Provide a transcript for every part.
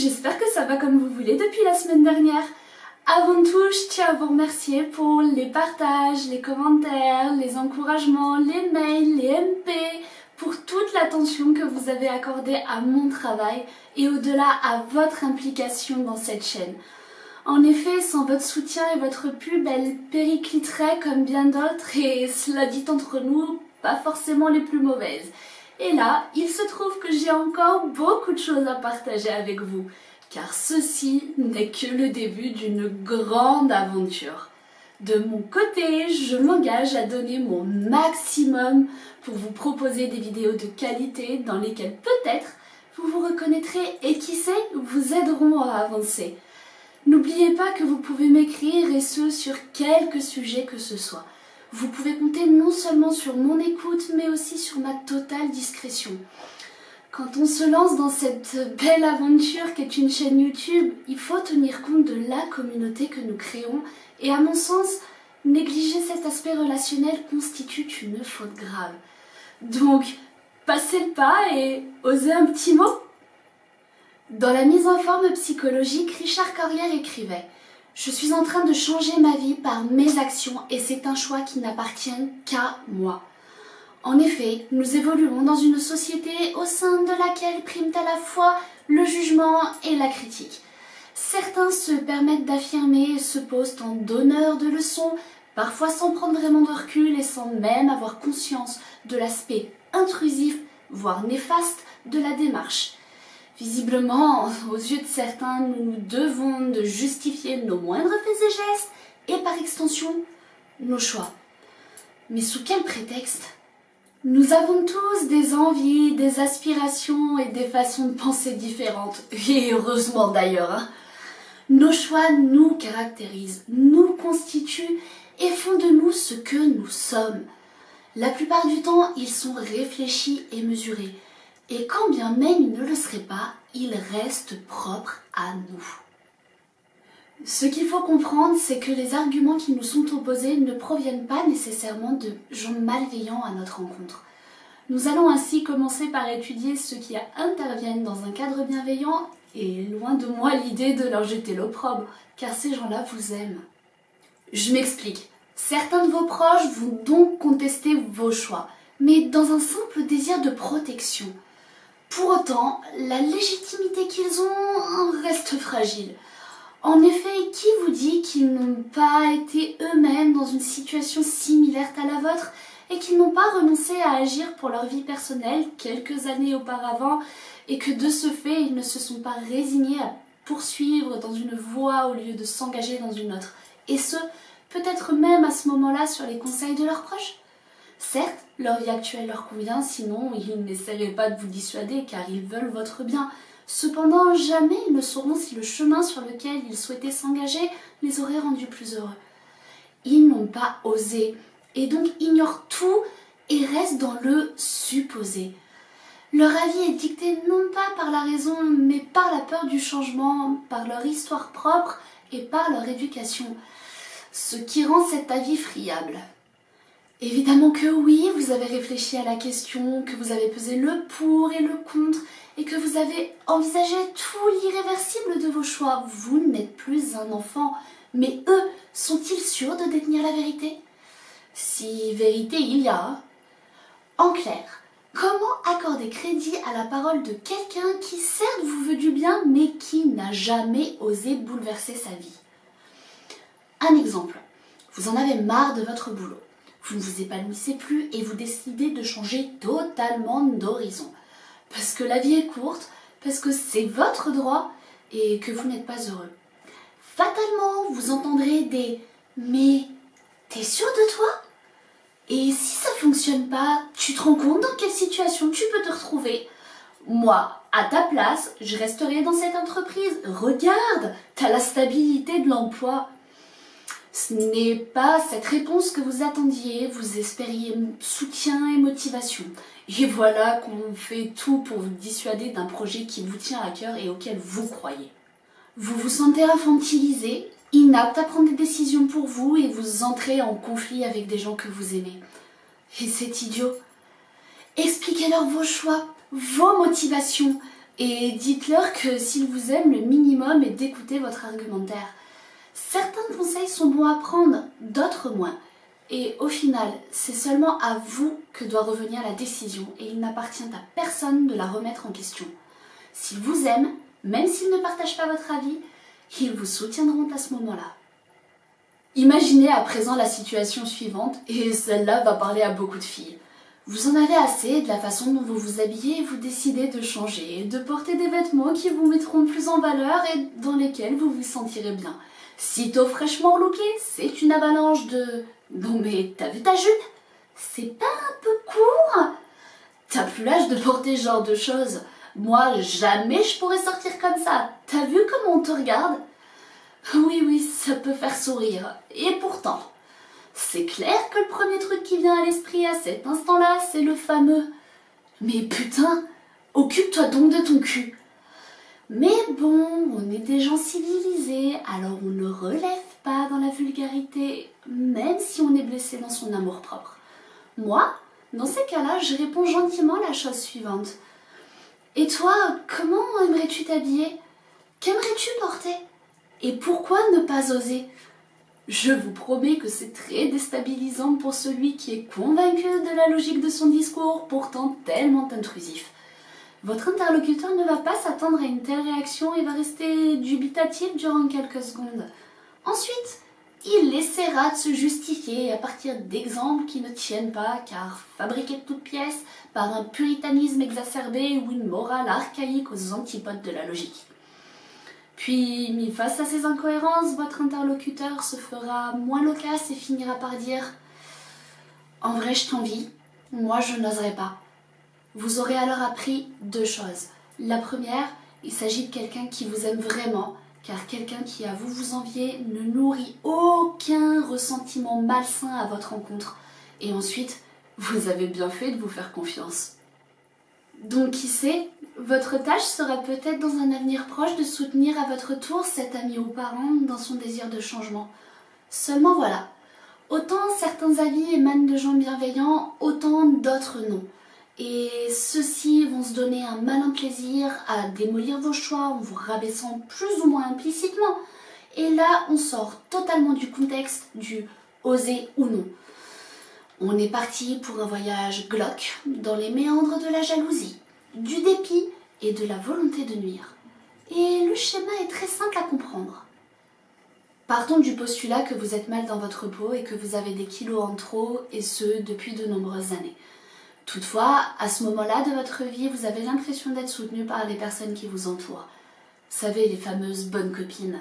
j'espère que ça va comme vous voulez depuis la semaine dernière. Avant tout, je tiens à vous remercier pour les partages, les commentaires, les encouragements, les mails, les MP, pour toute l'attention que vous avez accordée à mon travail et au-delà à votre implication dans cette chaîne. En effet, sans votre soutien et votre pub, elle péricliterait comme bien d'autres et, cela dit entre nous, pas forcément les plus mauvaises. Et là, il se trouve que j'ai encore beaucoup de choses à partager avec vous, car ceci n'est que le début d'une grande aventure. De mon côté, je m'engage à donner mon maximum pour vous proposer des vidéos de qualité dans lesquelles peut-être vous vous reconnaîtrez et qui sait, vous aideront à avancer. N'oubliez pas que vous pouvez m'écrire et ce sur quelque sujet que ce soit. Vous pouvez compter non seulement sur mon écoute mais aussi sur ma totale discrétion. Quand on se lance dans cette belle aventure qu'est une chaîne YouTube, il faut tenir compte de la communauté que nous créons et à mon sens, négliger cet aspect relationnel constitue une faute grave. Donc, passez le pas et osez un petit mot. Dans la mise en forme psychologique, Richard Corrière écrivait « Je suis en train de changer ma vie par mes actions et c'est un choix qui n'appartient qu'à moi. » En effet, nous évoluons dans une société au sein de laquelle priment à la fois le jugement et la critique. Certains se permettent d'affirmer et se posent en donneurs de leçons, parfois sans prendre vraiment de recul et sans même avoir conscience de l'aspect intrusif, voire néfaste, de la démarche. Visiblement, aux yeux de certains, nous nous devons de justifier nos moindres faits et gestes et par extension, nos choix. Mais sous quel prétexte ? Nous avons tous des envies, des aspirations et des façons de penser différentes, et heureusement d'ailleurs. Nos choix nous caractérisent, nous constituent et font de nous ce que nous sommes. La plupart du temps, ils sont réfléchis et mesurés. Et quand bien même ils ne le seraient pas, ils restent propres à nous. Ce qu'il faut comprendre, c'est que les arguments qui nous sont opposés ne proviennent pas nécessairement de gens malveillants à notre rencontre. Nous allons ainsi commencer par étudier ceux qui interviennent dans un cadre bienveillant et loin de moi l'idée de leur jeter l'opprobre, car ces gens-là vous aiment. Je m'explique. Certains de vos proches vont donc contester vos choix, mais dans un simple désir de protection. Pour autant, la légitimité qu'ils ont reste fragile. En effet, qui vous dit qu'ils n'ont pas été eux-mêmes dans une situation similaire à la vôtre et qu'ils n'ont pas renoncé à agir pour leur vie personnelle quelques années auparavant et que de ce fait, ils ne se sont pas résignés à poursuivre dans une voie au lieu de s'engager dans une autre. Et ce, peut-être même à ce moment-là sur les conseils de leurs proches. Certes, leur vie actuelle leur convient, sinon ils n'essaieraient pas de vous dissuader car ils veulent votre bien. Cependant, jamais ils ne sauront si le chemin sur lequel ils souhaitaient s'engager les aurait rendus plus heureux. Ils n'ont pas osé et donc ignorent tout et restent dans le supposé. Leur avis est dicté non pas par la raison mais par la peur du changement, par leur histoire propre et par leur éducation, ce qui rend cet avis friable. Évidemment que oui, vous avez réfléchi à la question, que vous avez pesé le pour et le contre et que vous avez envisagé tout l'irréversible de vos choix. Vous n'êtes plus un enfant, mais eux, sont-ils sûrs de détenir la vérité ? Si vérité il y a. En clair, comment accorder crédit à la parole de quelqu'un qui certes vous veut du bien, mais qui n'a jamais osé bouleverser sa vie ? Un exemple, vous en avez marre de votre boulot. Vous ne vous épanouissez plus et vous décidez de changer totalement d'horizon. Parce que la vie est courte, parce que c'est votre droit et que vous n'êtes pas heureux. Fatalement, vous entendrez des « mais t'es sûr de toi ? Et si ça fonctionne pas, tu te rends compte dans quelle situation tu peux te retrouver ? Moi, à ta place, je resterai dans cette entreprise. Regarde, t'as la stabilité de l'emploi. » Ce n'est pas cette réponse que vous attendiez, vous espériez soutien et motivation. Et voilà qu'on fait tout pour vous dissuader d'un projet qui vous tient à cœur et auquel vous croyez. Vous vous sentez infantilisé, inapte à prendre des décisions pour vous et vous entrez en conflit avec des gens que vous aimez. Et c'est idiot. Expliquez-leur vos choix, vos motivations. Et dites-leur que s'ils vous aiment, le minimum est d'écouter votre argumentaire. Certains conseils sont bons à prendre, d'autres moins. Et au final, c'est seulement à vous que doit revenir la décision et il n'appartient à personne de la remettre en question. S'ils vous aiment, même s'ils ne partagent pas votre avis, ils vous soutiendront à ce moment-là. Imaginez à présent la situation suivante, et celle-là va parler à beaucoup de filles. Vous en avez assez de la façon dont vous vous habillez et vous décidez de changer, de porter des vêtements qui vous mettront plus en valeur et dans lesquels vous vous sentirez bien. Sitôt fraîchement looké, c'est une avalanche de « Non mais t'as vu ta jupe? C'est pas un peu court? T'as plus l'âge de porter ce genre de choses. Moi, jamais je pourrais sortir comme ça. T'as vu comment on te regarde ?» Oui, ça peut faire sourire. Et pourtant, c'est clair que le premier truc qui vient à l'esprit à cet instant-là, c'est le fameux « Mais putain, occupe-toi donc de ton cul !» Mais bon, on est des gens civilisés, alors on ne relève pas dans la vulgarité, même si on est blessé dans son amour-propre. Moi, dans ces cas-là, je réponds gentiment la chose suivante. Et toi, comment aimerais-tu t'habiller? Qu'aimerais-tu porter? Et pourquoi ne pas oser? Je vous promets que c'est très déstabilisant pour celui qui est convaincu de la logique de son discours, pourtant tellement intrusif. Votre interlocuteur ne va pas s'attendre à une telle réaction et va rester dubitatif durant quelques secondes. Ensuite, il essaiera de se justifier à partir d'exemples qui ne tiennent pas, car fabriqués de toutes pièces par un puritanisme exacerbé ou une morale archaïque aux antipodes de la logique. Puis, mis face à ces incohérences, votre interlocuteur se fera moins loquace et finira par dire « En vrai, je t'envie, moi je n'oserais pas. » Vous aurez alors appris deux choses. La première, il s'agit de quelqu'un qui vous aime vraiment, car quelqu'un qui avoue vous envier ne nourrit aucun ressentiment malsain à votre encontre. Et ensuite, vous avez bien fait de vous faire confiance. Donc qui sait, votre tâche sera peut-être dans un avenir proche de soutenir à votre tour cet ami ou parent dans son désir de changement. Seulement voilà, autant certains avis émanent de gens bienveillants, autant d'autres non. Et ceux-ci vont se donner un malin plaisir à démolir vos choix en vous rabaissant plus ou moins implicitement. Et là, on sort totalement du contexte du « oser ou non ». On est parti pour un voyage glauque dans les méandres de la jalousie, du dépit et de la volonté de nuire. Et le schéma est très simple à comprendre. Partons du postulat que vous êtes mal dans votre peau et que vous avez des kilos en trop, et ce, depuis de nombreuses années. Toutefois, à ce moment-là de votre vie, vous avez l'impression d'être soutenu par les personnes qui vous entourent. Vous savez, les fameuses bonnes copines.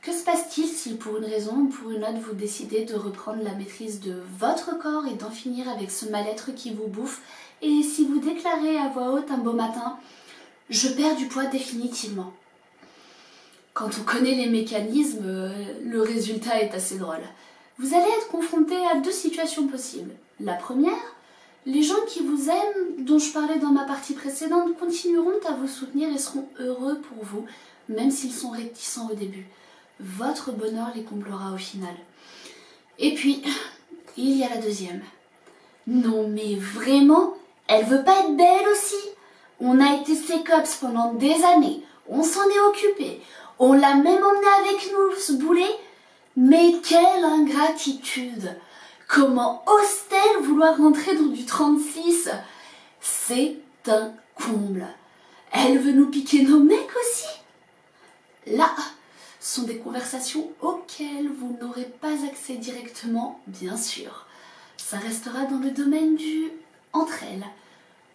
Que se passe-t-il si, pour une raison ou pour une autre, vous décidez de reprendre la maîtrise de votre corps et d'en finir avec ce mal-être qui vous bouffe, et si vous déclarez à voix haute un beau matin « Je perds du poids définitivement ». Quand on connaît les mécanismes, le résultat est assez drôle. Vous allez être confronté à deux situations possibles. La première, les gens qui vous aiment, dont je parlais dans ma partie précédente, continueront à vous soutenir et seront heureux pour vous, même s'ils sont réticents au début. Votre bonheur les comblera au final. Et puis, il y a la deuxième. Non mais vraiment, elle veut pas être belle aussi? On a été ses cops pendant des années, on s'en est occupé, on l'a même emmené avec nous ce boulet. Mais quelle ingratitude! Comment ose-t-elle vouloir rentrer dans du 36? C'est un comble. Elle veut nous piquer nos mecs aussi? Là, sont des conversations auxquelles vous n'aurez pas accès directement, bien sûr. Ça restera dans le domaine du entre elles.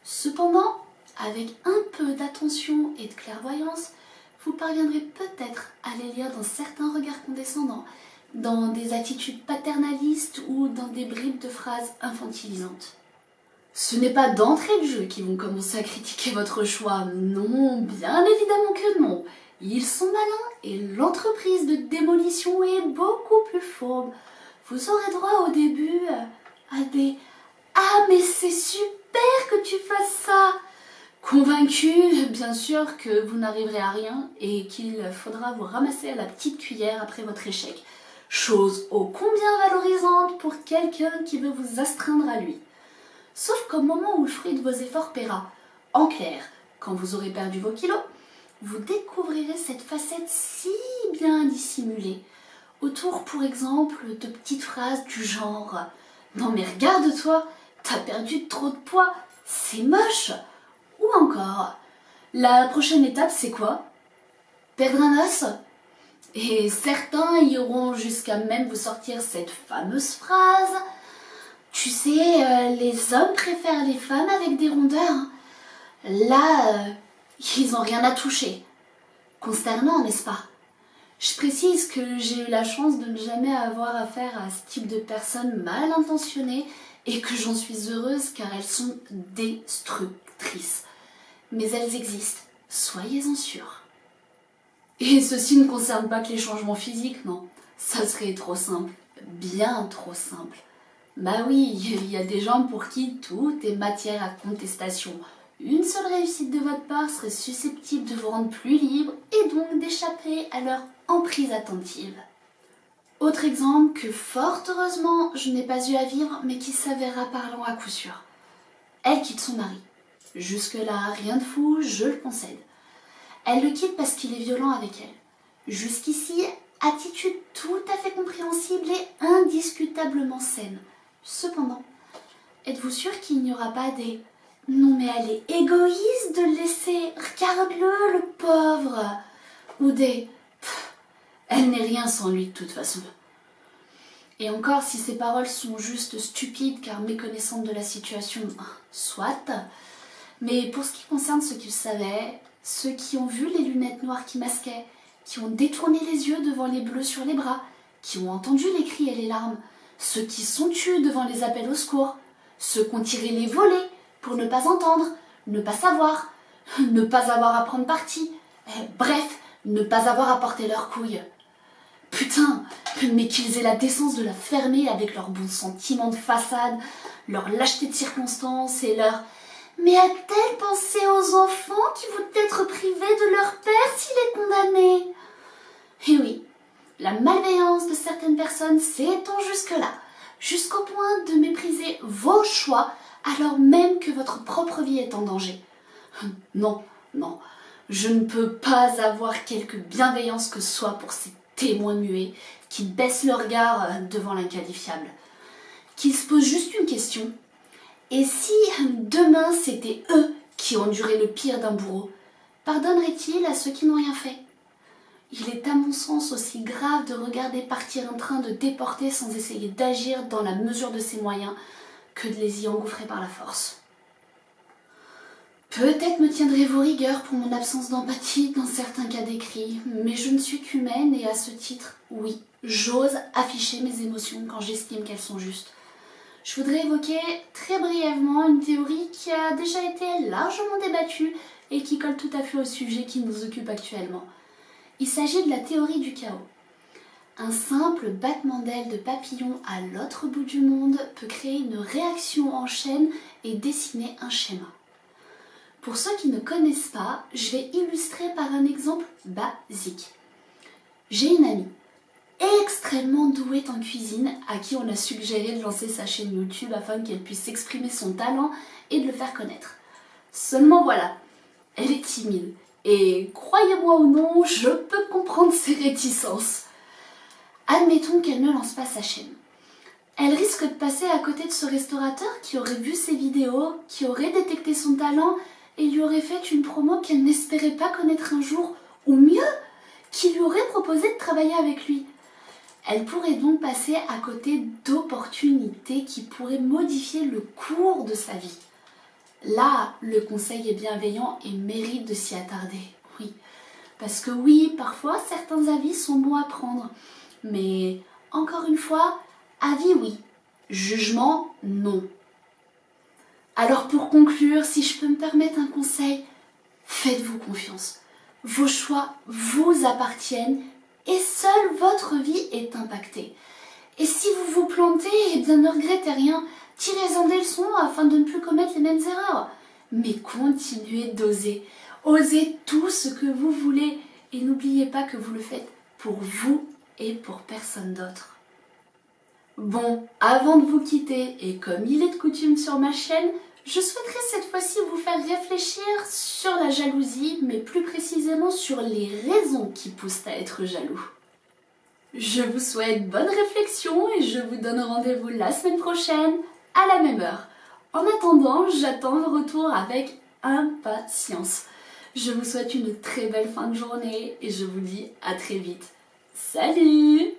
Cependant, avec un peu d'attention et de clairvoyance, vous parviendrez peut-être à les lire dans certains regards condescendants, dans des attitudes paternalistes ou dans des bribes de phrases infantilisantes. Ce n'est pas d'entrée de jeu qu'ils vont commencer à critiquer votre choix, non, bien évidemment que non. Ils sont malins et l'entreprise de démolition est beaucoup plus fourbe. Vous aurez droit au début à des « Ah mais c'est super que tu fasses ça !» Convaincu, bien sûr, que vous n'arriverez à rien et qu'il faudra vous ramasser à la petite cuillère après votre échec. Chose ô combien valorisante pour quelqu'un qui veut vous astreindre à lui. Sauf qu'au moment où le fruit de vos efforts paiera, en clair, quand vous aurez perdu vos kilos, vous découvrirez cette facette si bien dissimulée. Autour, pour exemple, de petites phrases du genre « Non mais regarde-toi, t'as perdu trop de poids, c'est moche !» Ou encore « La prochaine étape, c'est quoi? Perdre un os ?» Et certains iront jusqu'à même vous sortir cette fameuse phrase « Tu sais, les hommes préfèrent les femmes avec des rondeurs. Là, ils n'ont rien à toucher. » Consternant, n'est-ce pas? Je précise que j'ai eu la chance de ne jamais avoir affaire à ce type de personnes mal intentionnées et que j'en suis heureuse car elles sont destructrices. Mais elles existent, soyez-en sûrs. Et ceci ne concerne pas que les changements physiques, non. Ça serait trop simple, bien trop simple. Bah oui, il y a des gens pour qui tout est matière à contestation. Une seule réussite de votre part serait susceptible de vous rendre plus libre et donc d'échapper à leur emprise attentive. Autre exemple que fort heureusement je n'ai pas eu à vivre mais qui s'avérera parlant à coup sûr. Elle quitte son mari. Jusque-là, rien de fou, je le concède. Elle le quitte parce qu'il est violent avec elle. Jusqu'ici, attitude tout à fait compréhensible et indiscutablement saine. Cependant, êtes-vous sûr qu'il n'y aura pas des « Non mais elle est égoïste de le laisser, regarde-le, le pauvre !» ou des « Elle n'est rien sans lui de toute façon !» Et encore, si ces paroles sont juste stupides car méconnaissantes de la situation, soit. Mais pour ce qui concerne ceux qui le savaient, ceux qui ont vu les lunettes noires qui masquaient, qui ont détourné les yeux devant les bleus sur les bras, qui ont entendu les cris et les larmes, ceux qui sont tus devant les appels au secours, ceux qui ont tiré les volets pour ne pas entendre, ne pas savoir, ne pas avoir à prendre parti, bref, ne pas avoir à porter leurs couilles. Putain, mais qu'ils aient la décence de la fermer avec leurs bons sentiments de façade, leur lâcheté de circonstance et leur « Mais a-t-elle pensé aux enfants qui vont être privés de leur père s'il est condamné ?» Et oui, la malveillance de certaines personnes s'étend jusque-là, jusqu'au point de mépriser vos choix alors même que votre propre vie est en danger. Non, non, je ne peux pas avoir quelque bienveillance que ce soit pour ces témoins muets qui baissent le regard devant l'inqualifiable, qui se posent juste une question. Et si demain c'était eux qui enduraient le pire d'un bourreau, pardonnerait-il à ceux qui n'ont rien fait? Il est à mon sens aussi grave de regarder partir un train de déportés sans essayer d'agir dans la mesure de ses moyens que de les y engouffrer par la force. Peut-être me tiendrez-vous rigueur pour mon absence d'empathie dans certains cas décrits, mais je ne suis qu'humaine et à ce titre, oui, j'ose afficher mes émotions quand j'estime qu'elles sont justes. Je voudrais évoquer très brièvement une théorie qui a déjà été largement débattue et qui colle tout à fait au sujet qui nous occupe actuellement. Il s'agit de la théorie du chaos. Un simple battement d'aile de papillon à l'autre bout du monde peut créer une réaction en chaîne et dessiner un schéma. Pour ceux qui ne connaissent pas, je vais illustrer par un exemple basique. J'ai une amie extrêmement douée en cuisine à qui on a suggéré de lancer sa chaîne YouTube afin qu'elle puisse exprimer son talent et de le faire connaître. Seulement voilà, elle est timide et croyez-moi ou non, je peux comprendre ses réticences. Admettons qu'elle ne lance pas sa chaîne. Elle risque de passer à côté de ce restaurateur qui aurait vu ses vidéos, qui aurait détecté son talent et lui aurait fait une promo qu'elle n'espérait pas connaître un jour, ou mieux, qui lui aurait proposé de travailler avec lui. Elle pourrait donc passer à côté d'opportunités qui pourraient modifier le cours de sa vie. Là, le conseil est bienveillant et mérite de s'y attarder, oui. Parce que oui, parfois, certains avis sont bons à prendre. Mais, encore une fois, avis oui, jugement non. Alors pour conclure, si je peux me permettre un conseil, faites-vous confiance. Vos choix vous appartiennent et seule votre vie est impactée. Et si vous vous plantez, eh bien ne regrettez rien, tirez-en des leçons afin de ne plus commettre les mêmes erreurs. Mais continuez d'oser, osez tout ce que vous voulez et n'oubliez pas que vous le faites pour vous et pour personne d'autre. Bon, avant de vous quitter, et comme il est de coutume sur ma chaîne, Je souhaiterais cette fois-ci vous faire réfléchir sur la jalousie, mais plus précisément sur les raisons qui poussent à être jaloux. Je vous souhaite bonne réflexion et je vous donne rendez-vous la semaine prochaine à la même heure. En attendant, j'attends vos retours avec impatience. Je vous souhaite une très belle fin de journée et je vous dis à très vite. Salut!